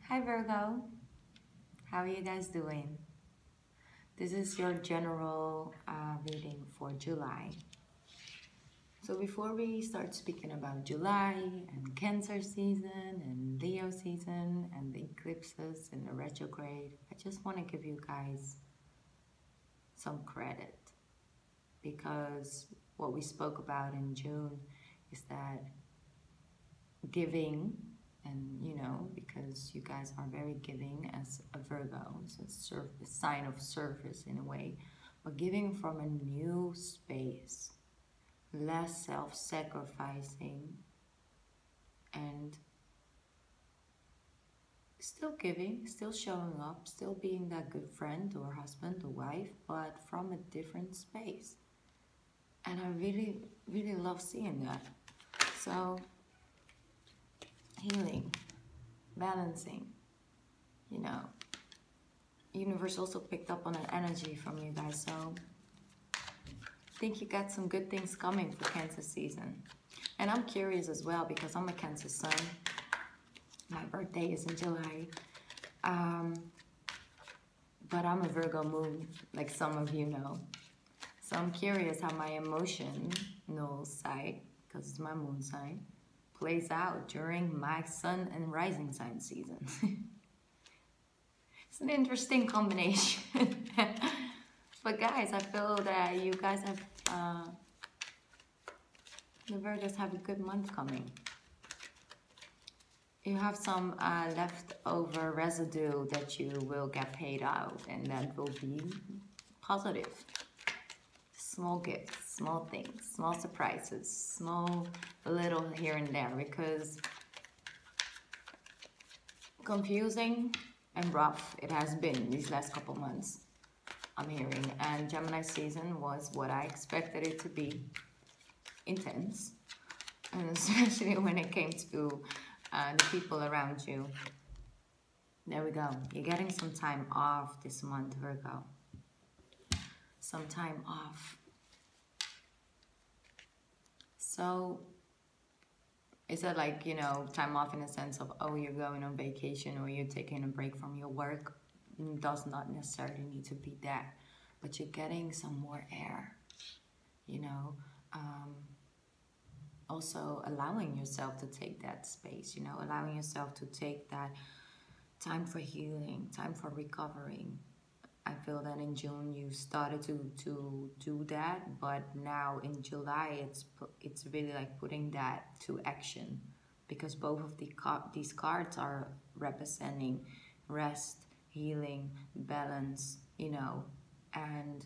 Hi Virgo, how are you guys doing? This is your general reading for July. So before we start speaking about July and Cancer season and Leo season and the eclipses and the retrograde, I just want to give you guys some credit because what we spoke about in June is that giving, and because you guys are very giving as a Virgo, it's a sign of service in a way, but giving from a new space, less self-sacrificing, and still giving, still showing up, still being that good friend or husband or wife, but from a different space. And I really, really love seeing that. So healing, balancing, universe also picked up on an energy from you guys, so I think you got some good things coming for Cancer season. And I'm curious as well because I'm a Cancer sun. My birthday is in July, but I'm a Virgo moon, like some of you know. So I'm curious how my emotional side, because it's my moon sign, plays out during my sun and rising sign season. It's an interesting combination. But guys, I feel that you guys have, the Virgos have a good month coming. You have some leftover residue that you will get paid out, and that will be positive. Small gifts, small things, small surprises, small little here and there, because confusing and rough it has been these last couple months, I'm hearing. And Gemini season was what I expected it to be, intense, and especially when it came to the people around you. There we go. You're getting some time off this month, Virgo. Some time off. So is it like, time off in the sense of, oh, you're going on vacation or you're taking a break from your work? It does not necessarily need to be that. But you're getting some more air, also allowing yourself to take that space, allowing yourself to take that time for healing, time for recovering. I feel that in June you started to do that, but now in July it's really like putting that to action, because both of these cards are representing rest, healing, balance, and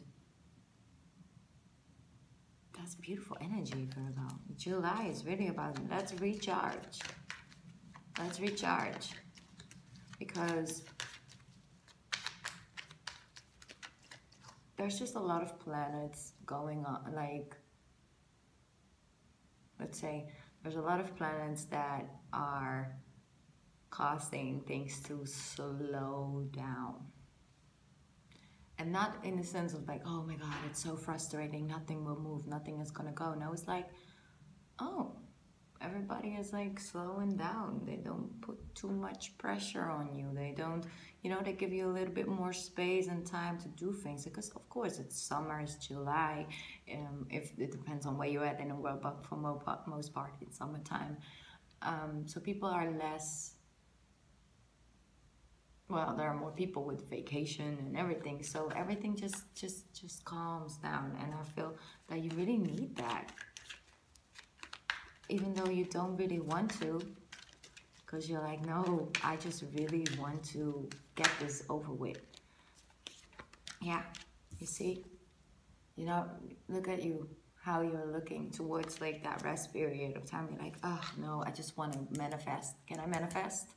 that's beautiful energy, Virgo. July is really about let's recharge. Let's recharge. Because there's just a lot of planets going on, like, let's say there's a lot of planets that are causing things to slow down. And not in the sense of like, oh my God, it's so frustrating, nothing will move, nothing is gonna go. No, it's like, oh, everybody is like slowing down. They don't put too much pressure on you. They don't, they give you a little bit more space and time to do things, because of course it's summer, it's July. If it depends on where you're at in the world, but for most part it's summertime. So people are less, well, there are more people with vacation and everything, so everything just calms down. And I feel that you really need that, even though you don't really want to, because you're like, no, I just really want to get this over with. Yeah, you see, look at you, how you're looking towards like that rest period of time. You're like, oh no, I just want to manifest. Can I manifest?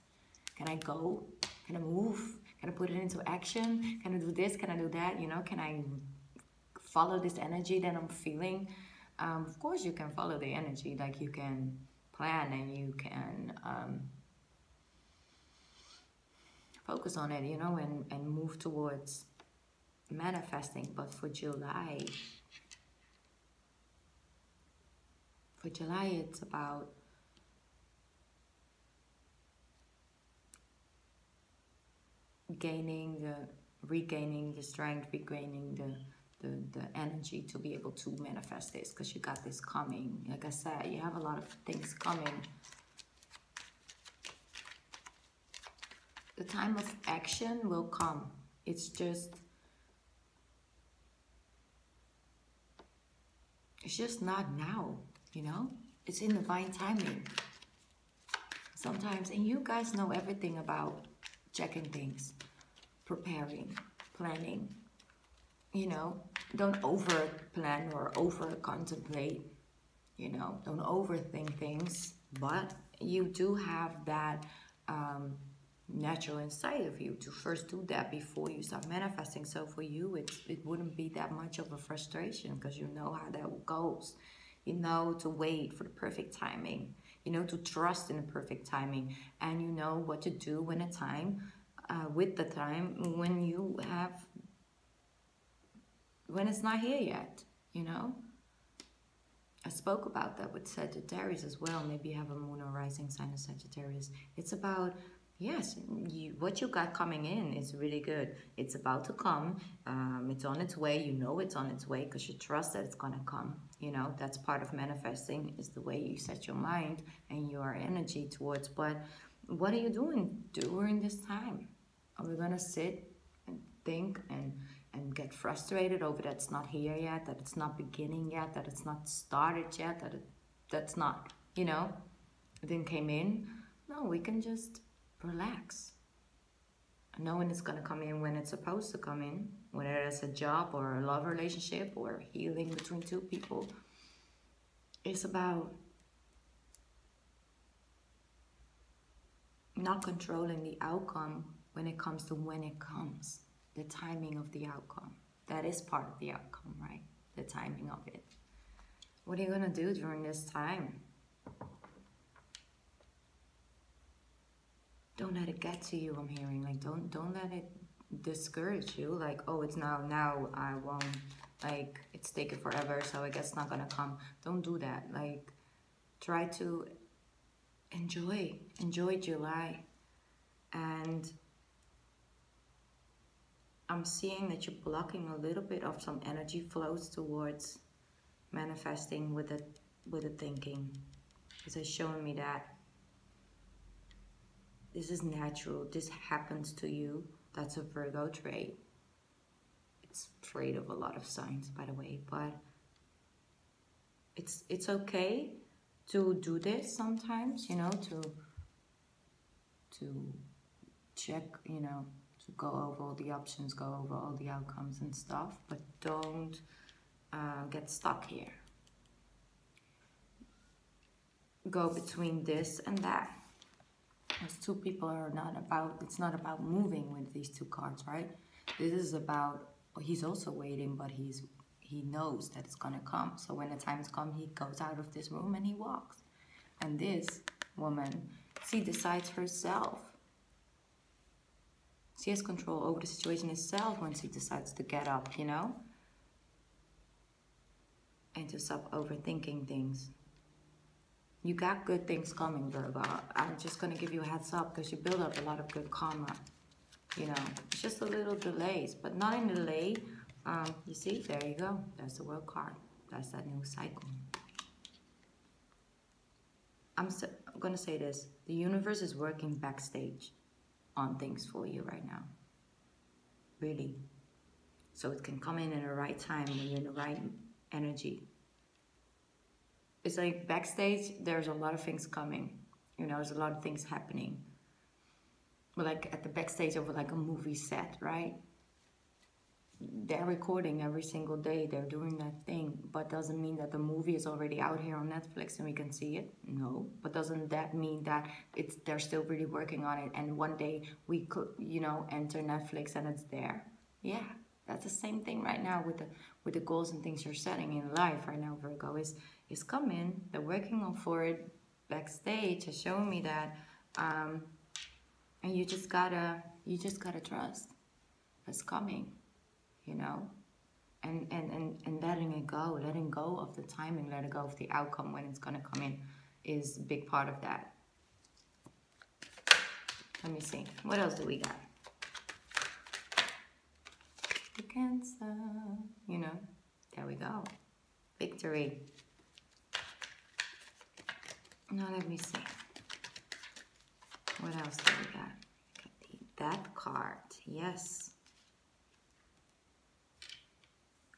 Can I go? Can I move? Can I put it into action? Can I do this? Can I do that? Can I follow this energy that I'm feeling? Of course you can follow the energy, like you can plan and you can focus on it, and move towards manifesting. But for July, it's about regaining the strength, regaining the energy to be able to manifest this, because you got this coming. Like I said, you have a lot of things coming. The time of action will come. It's just not now, you know? It's in divine timing. Sometimes, and you guys know everything about checking things, preparing, planning. You know, don't over plan or over contemplate, you know, don't overthink things, but you do have that natural inside of you to first do that before you start manifesting. So for you, it wouldn't be that much of a frustration, because you know how that goes. You know to wait for the perfect timing. You know to trust in the perfect timing, and you know what to do when the time, with the time when it's not here yet. You know. I spoke about that with Sagittarius as well. Maybe you have a moon or rising sign of Sagittarius. It's about, yes, what you got coming in is really good. It's about to come. It's on its way. You know it's on its way because you trust that it's going to come. You know, that's part of manifesting, is the way you set your mind and your energy towards. But what are you doing during this time? Are we going to sit and think and get frustrated over that it's not here yet, that it's not beginning yet, that it's not started yet, that's not, you know, it didn't came in? No, we can just relax. Knowing it's going to come in when it's supposed to come in, whether it's a job or a love relationship or healing between two people. It's about not controlling the outcome when it comes to when it comes. The timing of the outcome. That is part of the outcome, right? The timing of it. What are you going to do during this time? Don't let it get to you, I'm hearing. Like, don't let it discourage you. Like, oh, it's now I won't. Like, it's taken forever, so I guess it's not going to come. Don't do that. Like, try to enjoy July. And I'm seeing that you're blocking a little bit of some energy flows towards manifesting with the thinking. It's showing me that this is natural. This happens to you. That's a Virgo trait. It's trait of a lot of signs, by the way, but it's okay to do this sometimes, you know, to check, you know, to go over all the options, go over all the outcomes and stuff, but don't get stuck here. Go between this and that. Those two people are not about, it's not about moving with these two cards, right? This is about, well, he's also waiting, but he knows that it's gonna come. So when the time's come, he goes out of this room and he walks. And this woman, she decides herself. She has control over the situation itself when she decides to get up, you know? And to stop overthinking things. You got good things coming, Virgo. I'm just going to give you a heads up because you build up a lot of good karma. You know, it's just a little delays, but not in delay. You see, there you go. That's the World card. That's that new cycle. I'm going to say this. The universe is working backstage on things for you right now. Really. So it can come in the right time when you're in the right energy. It's like backstage, there's a lot of things coming. You know, there's a lot of things happening. But like at the backstage of like a movie set, right? They're recording every single day. They're doing that thing. But doesn't mean that the movie is already out here on Netflix and we can see it? No. But doesn't that mean that they're still really working on it and one day we could, you know, enter Netflix and it's there? Yeah. That's the same thing right now with the goals and things you're setting in life right now, Virgo, is coming. They're working on for it backstage, is showing me that, and you just gotta trust it's coming, you know, and letting go of the timing, letting go of the outcome when it's gonna come in is a big part of that. Let me see, what else do we got? Cancer. You know, there we go. Victory. Now let me see. What else do we got? That card. Yes.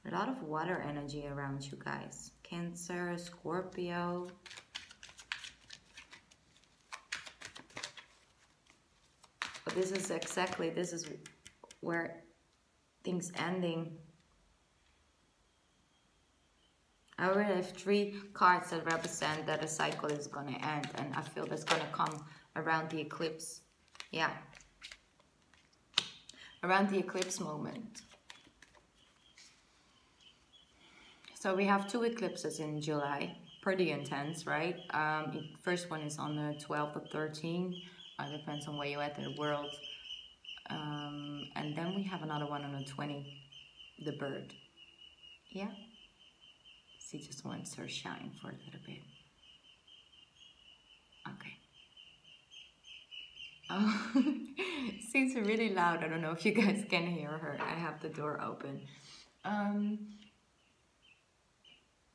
A lot of water energy around you guys. Cancer, Scorpio. But this is where things ending. I already have 3 cards that represent that a cycle is going to end. And I feel that's going to come around the eclipse. Yeah. Around the eclipse moment. So we have 2 eclipses in July. Pretty intense, right? First one is on the 12th or 13th. Depends on where you're at in the world. And then we have another one on the 20th. The bird. Yeah. She just wants her shine for a little bit. Okay. Oh, she's really loud. I don't know if you guys can hear her. I have the door open.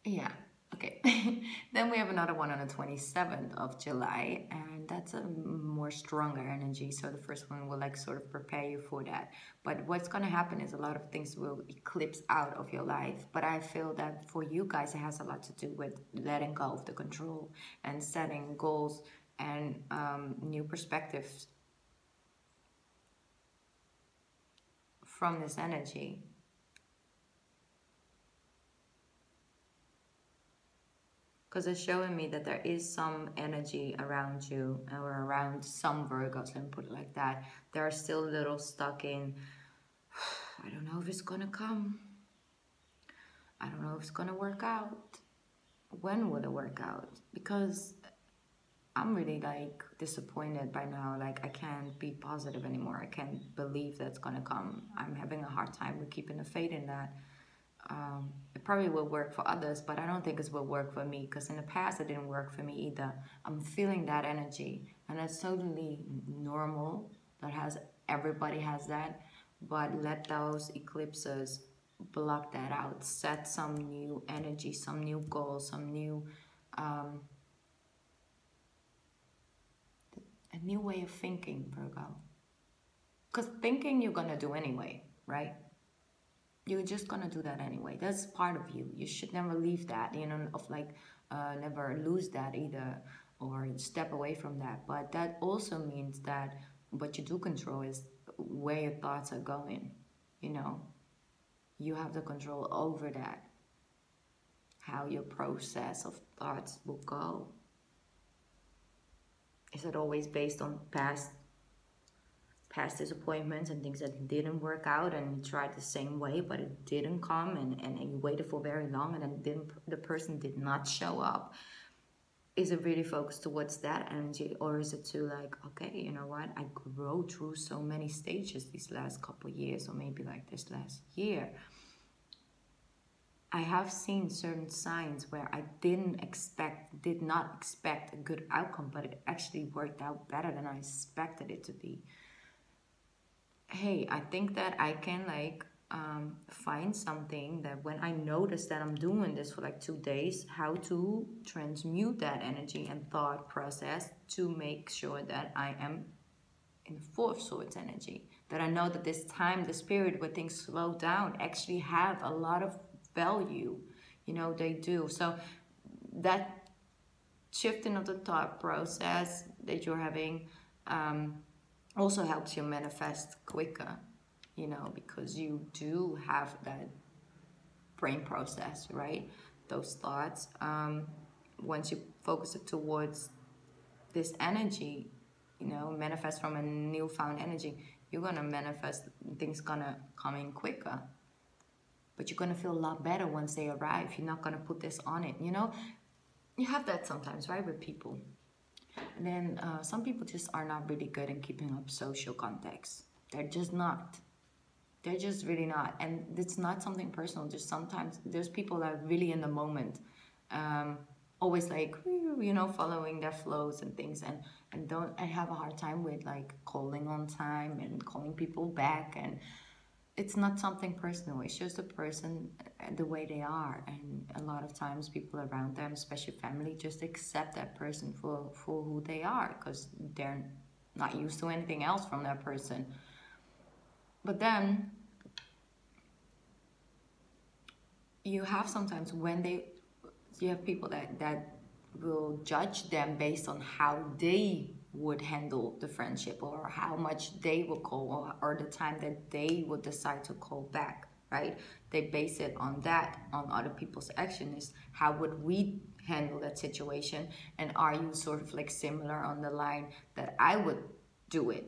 Yeah, okay. Then we have another one on the 27th of July, and that's a more stronger energy. So the first one will like sort of prepare you for that. But what's going to happen is a lot of things will eclipse out of your life. But I feel that for you guys, it has a lot to do with letting go of the control and setting goals and new perspectives from this energy. Because it's showing me that there is some energy around you or around some Virgos, let me put it like that. They are still a little stuck in, I don't know if it's going to come. I don't know if it's going to work out. When will it work out? Because I'm really like disappointed by now. Like I can't be positive anymore. I can't believe that's going to come. I'm having a hard time with keeping the faith in that. It probably will work for others, but I don't think it will work for me because in the past it didn't work for me either. I'm feeling that energy, and that's totally normal. Everybody has that, but let those eclipses block that out. Set some new energy, some new goals, some new a new way of thinking, Virgo. Because thinking you're gonna do anyway, right? You're just gonna do that anyway. That's part of you. You should never leave that, you know, never lose that either, or step away from that. But that also means that what you do control is where your thoughts are going. You know, you have the control over that. How your process of thoughts will go. Is it always based on past disappointments and things that didn't work out, and you tried the same way but it didn't come, and you waited for very long and then the person did not show up? Is it really focused towards that energy, or is it to like, okay, you know what, I grew through so many stages these last couple of years, or maybe like this last year. I have seen certain signs where I did not expect a good outcome, but it actually worked out better than I expected it to be. Hey, I think that I can like find something that when I notice that I'm doing this for like 2 days, how to transmute that energy and thought process to make sure that I am in the 4th Swords energy. That I know that this time, this period where things slow down actually have a lot of value. You know, they do. So that shifting of the thought process that you're having also helps you manifest quicker, you know, because you do have that brain process, right? Those thoughts. Once you focus it towards this energy, you know, manifest from a newfound energy, you're going to manifest, things going to come in quicker. But you're going to feel a lot better once they arrive. You're not going to put this on it, you know? You have that sometimes, right, with people. And then some people just are not really good in keeping up social contacts. They're just not. They're just really not. And it's not something personal. Just sometimes there's people that are really in the moment. Always like, you know, following their flows and things. And I have a hard time with like calling on time and calling people back. And it's not something personal. It's just a person, the way they are, and a lot of times people around them, especially family, just accept that person for who they are because they're not used to anything else from that person. But then you have sometimes when you have people that will judge them based on how they would handle the friendship or how much they will call or the time that they would decide to call back, right? They base it on that, on other people's action is how would we handle that situation, and are you sort of like similar on the line that I would do it?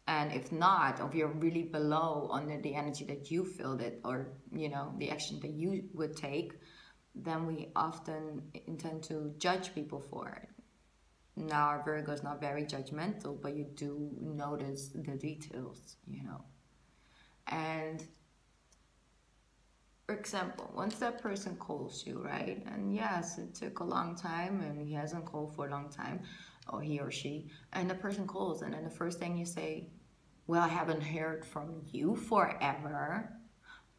And if not, if you're really below under the energy that you feel it, or the action that you would take, then we often intend to judge people for it. Now, our Virgo is not very judgmental, but you do notice the details, And for example, once that person calls you, right? And yes, it took a long time and he hasn't called for a long time, or he or she, and the person calls, and then the first thing you say, well, I haven't heard from you forever.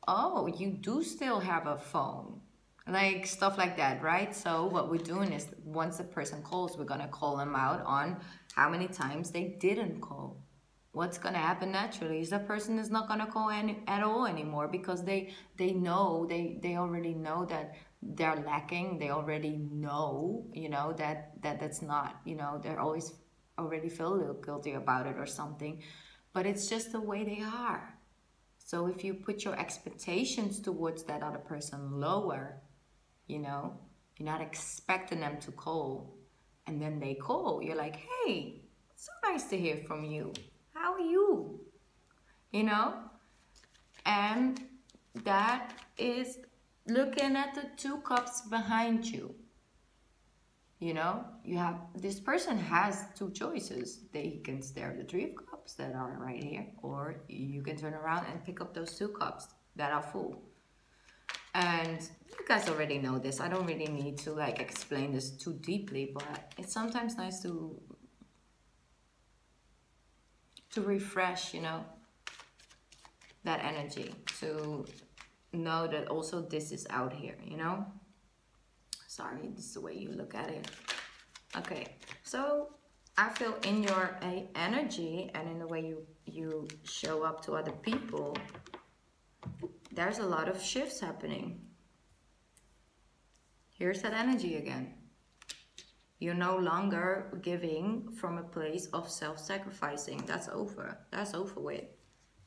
Oh, you do still have a phone. Like stuff like that, right? So what we're doing is once the person calls, we're going to call them out on how many times they didn't call. What's going to happen naturally is that person is not going to call at all anymore because they know, they already know that they're lacking. They already know, that's not, they're always already feel a little guilty about it or something. But it's just the way they are. So if you put your expectations towards that other person lower, you're not expecting them to call, and then they call, you're like, hey, so nice to hear from you. How are you? And that is looking at the 2 cups behind you. You have, this person has 2 choices. They can stare at the 3 of cups that are right here, or you can turn around and pick up those 2 cups that are full. And you guys already know this. I don't really need to explain this too deeply, but it's sometimes nice to refresh, that energy, to know that also this is out here, Sorry, this is the way you look at it. Okay, so I feel in your energy and in the way you show up to other people, there's a lot of shifts happening. Here's that energy again. You're no longer giving from a place of self-sacrificing. That's over. That's over with.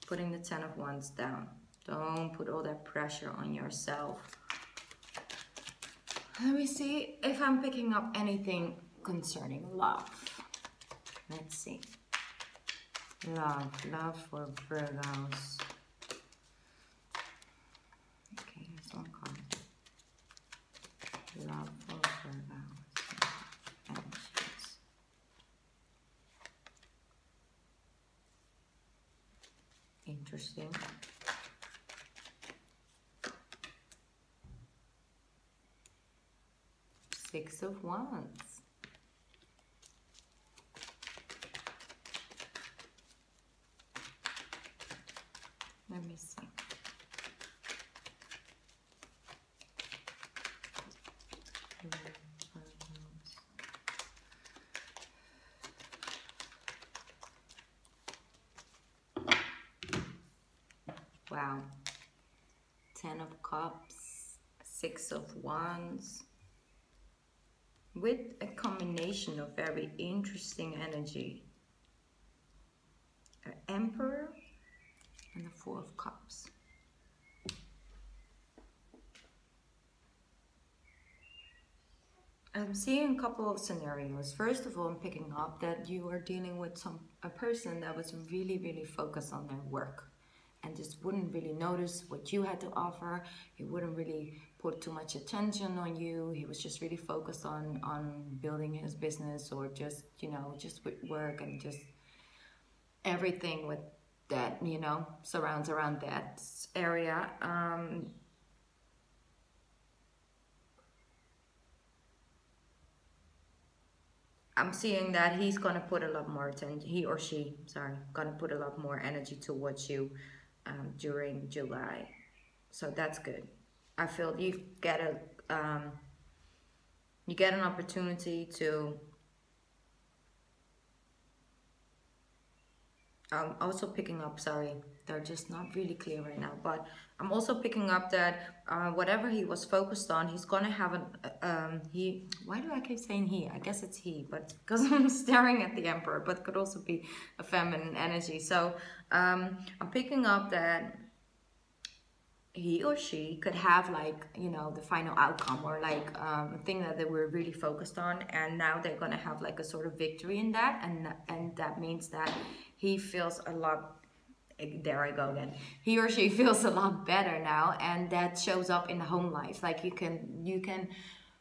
Putting the 10 of Wands down. Don't put all that pressure on yourself. Let me see if I'm picking up anything concerning love. Let's see. Love for Virgos. Okay, here's one card. Love for Virgos. Energies. Interesting. Six of Wands. Let me see. Wow. 10 of Cups, 6 of Wands. With a combination of very interesting energy. An Emperor and the 4 of Cups. I'm seeing a couple of scenarios. First of all, I'm picking up that you are dealing with a person that was really, really focused on their work and just wouldn't really notice what you had to offer. He wouldn't really put too much attention on you. He was just really focused on building his business, or just, just with work and just everything with that, surrounds around that area. I'm seeing that he's going to put a lot more attention, he or she, sorry, going to put a lot more energy towards you. during July. So that's good. I feel you get an opportunity to I'm also picking up, sorry, they're just not really clear right now, but I'm also picking up that whatever he was focused on, he's gonna have why do I keep saying he? I guess it's he, but because I'm staring at the Emperor, but could also be a feminine energy. So I'm picking up that he or she could have like, you know, the final outcome or like a thing that they were really focused on, and now they're gonna have like a sort of victory in that, and that means that he feels a lot, there I go again, he or she feels a lot better now, and that shows up in the home life. Like you can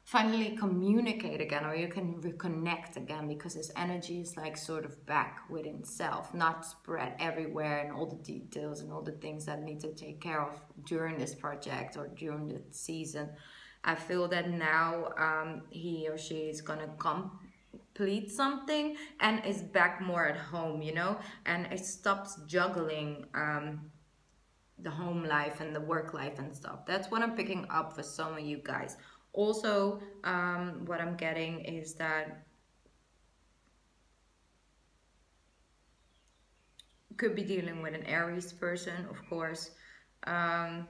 finally communicate again, or you can reconnect again, because his energy is like sort of back within self, not spread everywhere, and all the details and all the things that need to take care of during this project or during the season. I feel that now he or she is gonna complete something and is back more at home, you know, and it stops juggling the home life and the work life and stuff. That's what I'm picking up for some of you guys. Also, what I'm getting is that could be dealing with an Aries person, of course. Um,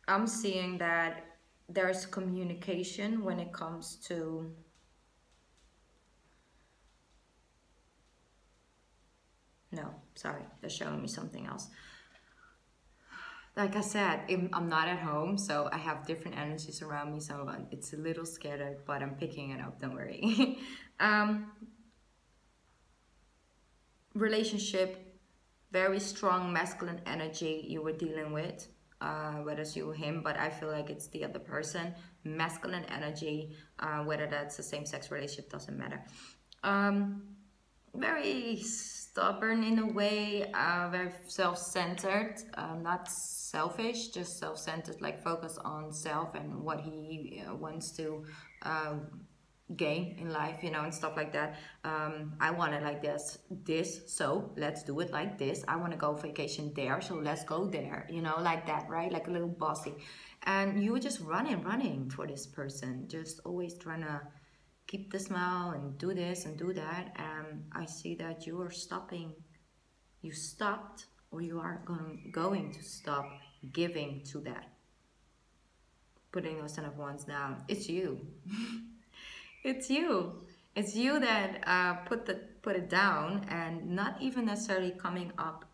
I'm seeing that there's communication when it comes to no, sorry, they're showing me something else. Like I said, I'm not at home, so I have different energies around me, so it's a little scattered, but I'm picking it up, don't worry. Relationship, very strong masculine energy you were dealing with, whether it's you or him, but I feel like it's the other person. Masculine energy, whether that's a same-sex relationship, doesn't matter. Very stubborn in a way, very self-centered, not selfish, just self-centered, like focus on self and what he wants to gain in life, you know, and stuff like that. I want it like this, so let's do it like this. I want to go vacation there, so let's go there, you know, like that, right? Like a little bossy. And you were just running for this person, just always trying to keep the smile and do this and do that. And I see that you are stopping. You stopped, or you are going to stop giving to that. Putting those 10 of wands down. It's you. It's you. It's you that put it down, and not even necessarily coming up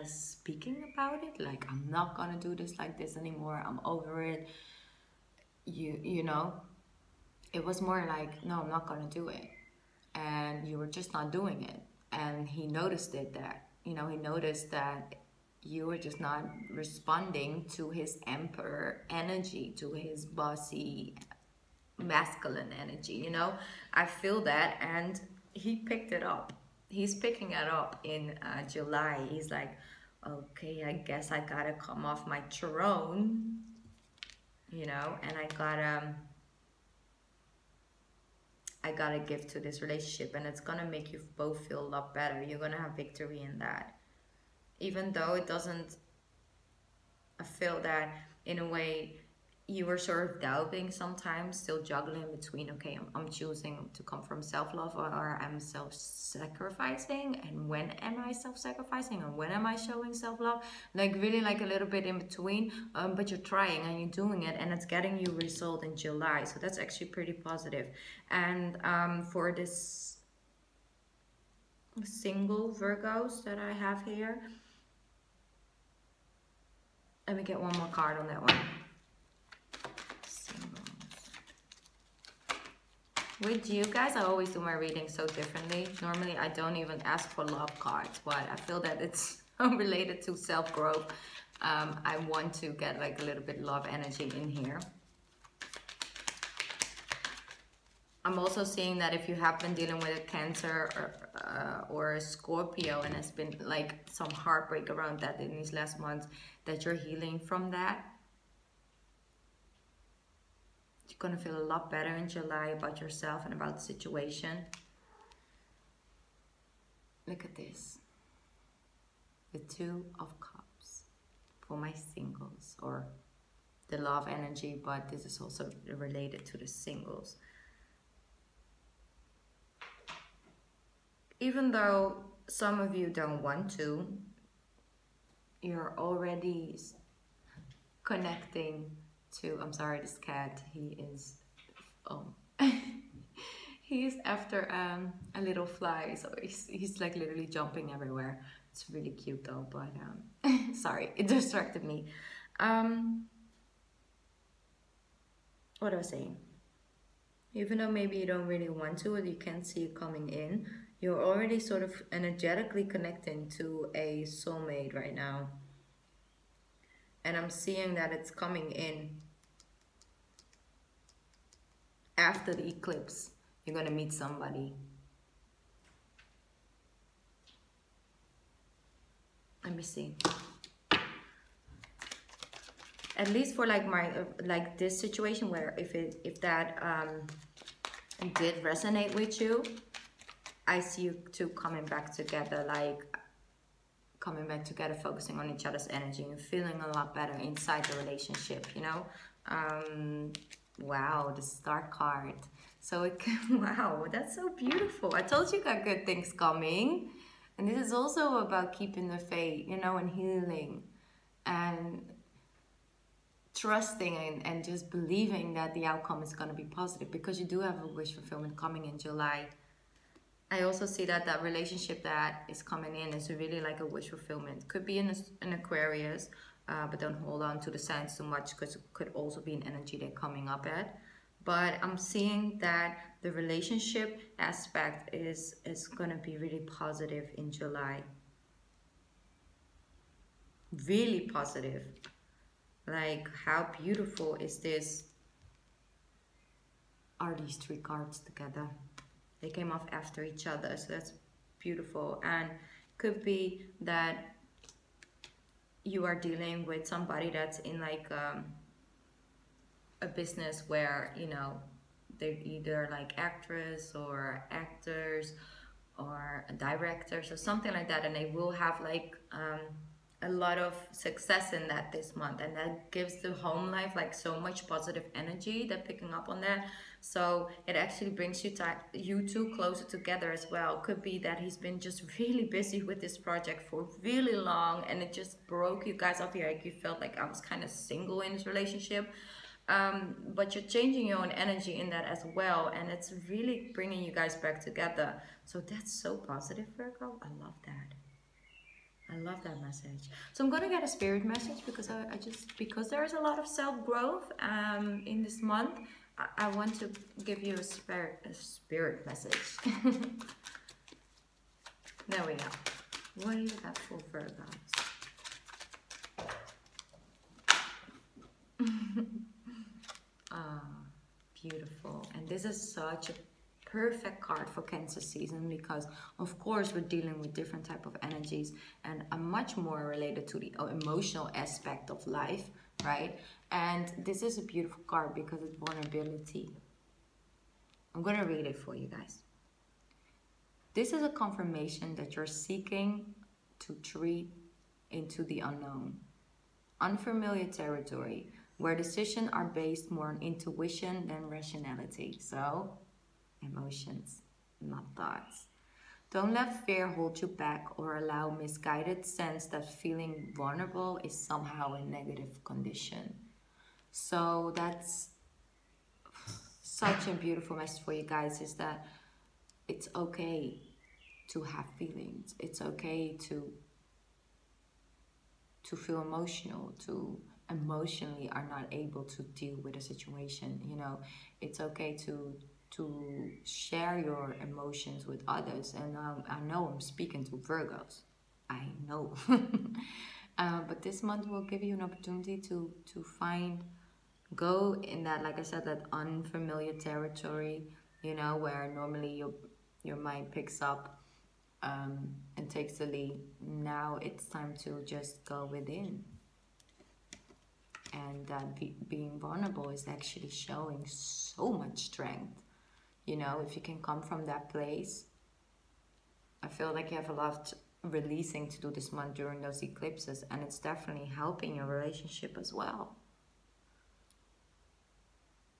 as speaking about it. Like, I'm not gonna do this like this anymore. I'm over it. You know. It was more like, no, I'm not gonna do it, and you were just not doing it. And he noticed it, that, you know, he noticed that you were just not responding to his emperor energy, to his bossy masculine energy, you know. I feel that, and he picked it up. He's picking it up in July. He's like, okay, I guess I gotta come off my throne, you know, and I gotta give to this relationship, and it's gonna make you both feel a lot better. You're gonna have victory in that, even though it doesn't. I feel that in a way you were sort of doubting sometimes, still juggling between, okay, I'm choosing to come from self-love, or I'm self-sacrificing, and when am I self-sacrificing, and when am I showing self-love, like really like a little bit in between. But you're trying and you're doing it, and it's getting you result in July, so that's actually pretty positive. And for this single Virgos that I have here, let me get one more card on that one. With you guys, I always do my readings so differently. Normally, I don't even ask for love cards, but I feel that it's related to self-growth. I want to get like a little bit love energy in here. I'm also seeing that if you have been dealing with a Cancer or a Scorpio, and has been like some heartbreak around that in these last months, that you're healing from that. You're going to feel a lot better in July about yourself and about the situation. Look at this. The Two of Cups for my singles, or the love energy, but this is also related to the singles. Even though some of you don't want to, you're already connecting to, I'm sorry, this cat, he is, oh, he's after a little fly, so he's like literally jumping everywhere. It's really cute though, but sorry, it distracted me. What I was saying, even though maybe you don't really want to, or you can't see it coming in, you're already sort of energetically connecting to a soulmate right now. And I'm seeing that it's coming in after the eclipse. You're gonna meet somebody. Let me see. At least for like my like this situation, where if that did resonate with you, I see you two coming back together, like coming back together, focusing on each other's energy and feeling a lot better inside the relationship, you know. Wow, the Star card. So it wow, that's so beautiful. I told you got good things coming. And this is also about keeping the faith, you know, and healing and trusting and just believing that the outcome is going to be positive, because you do have a wish fulfillment coming in July. I also see that that relationship that is coming in is really like a wish fulfillment. Could be in an Aquarius, but don't hold on to the signs too much, because it could also be an energy they're coming up at. But I'm seeing that the relationship aspect is going to be really positive in July. Really positive. Like, how beautiful is this? Are these three cards together? They came off after each other, so that's beautiful. And could be that you are dealing with somebody that's in like a business where, you know, they're either like actress or actors or directors or something like that, and they will have like a lot of success in that this month, and that gives the home life like so much positive energy. They're picking up on that, so it actually brings you two closer together as well. Could be that he's been just really busy with this project for really long, and it just broke you guys up here. Like, you felt like I was kind of single in this relationship, but you're changing your own energy in that as well, and it's really bringing you guys back together. So that's so positive, Virgo. I love that. I love that message. So I'm gonna get a spirit message, because because there is a lot of self-growth in this month. I want to give you a spirit message. There we go. What do you got for Virgos? Beautiful. And this is such a perfect card for Cancer season, because of course we're dealing with different type of energies, and I'm much more related to the emotional aspect of life, right? And this is a beautiful card because it's vulnerability. I'm gonna read it for you guys. This is a confirmation that you're seeking to treat into the unknown, unfamiliar territory, where decisions are based more on intuition than rationality. So, emotions, not thoughts. Don't let fear hold you back or allow misguided sense that feeling vulnerable is somehow a negative condition. So that's such a beautiful message for you guys, is that it's okay to have feelings. It's okay to feel emotional, to emotionally are not able to deal with a situation. You know, it's okay to share your emotions with others. And I know I'm speaking to Virgos. I know. But this month will give you an opportunity to go in that, like I said, that unfamiliar territory, you know, where normally your mind picks up and takes the lead. Now it's time to just go within. And being vulnerable is actually showing so much strength. You know, if you can come from that place, I feel like you have a lot releasing to do this month during those eclipses, and it's definitely helping your relationship as well.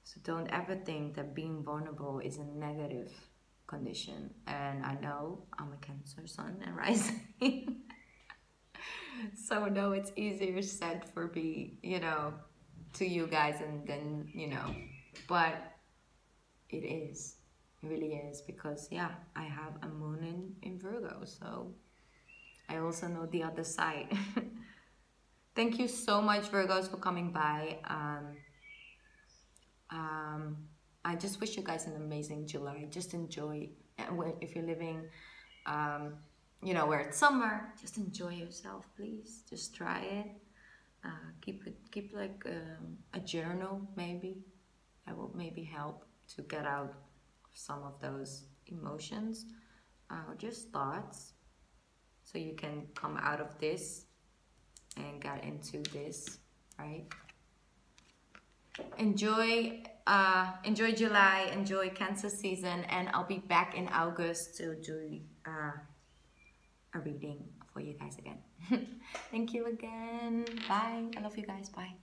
So don't ever think that being vulnerable is a negative condition. And I know I'm a Cancer sun and rising. So no, it's easier said for me, to you guys, and then, but it is. It really is, because yeah, I have a moon in Virgo, so I also know the other side. Thank you so much, Virgos, for coming by. I just wish you guys an amazing July. Just enjoy. If you're living, where it's summer, just enjoy yourself, please. Just try it. Keep like a journal, maybe. That will maybe help to get out some of those emotions, or just thoughts, so you can come out of this and get into this, right? Enjoy July, enjoy Cancer season, and I'll be back in August to do a reading for you guys again. Thank you again. Bye. I love you guys. Bye.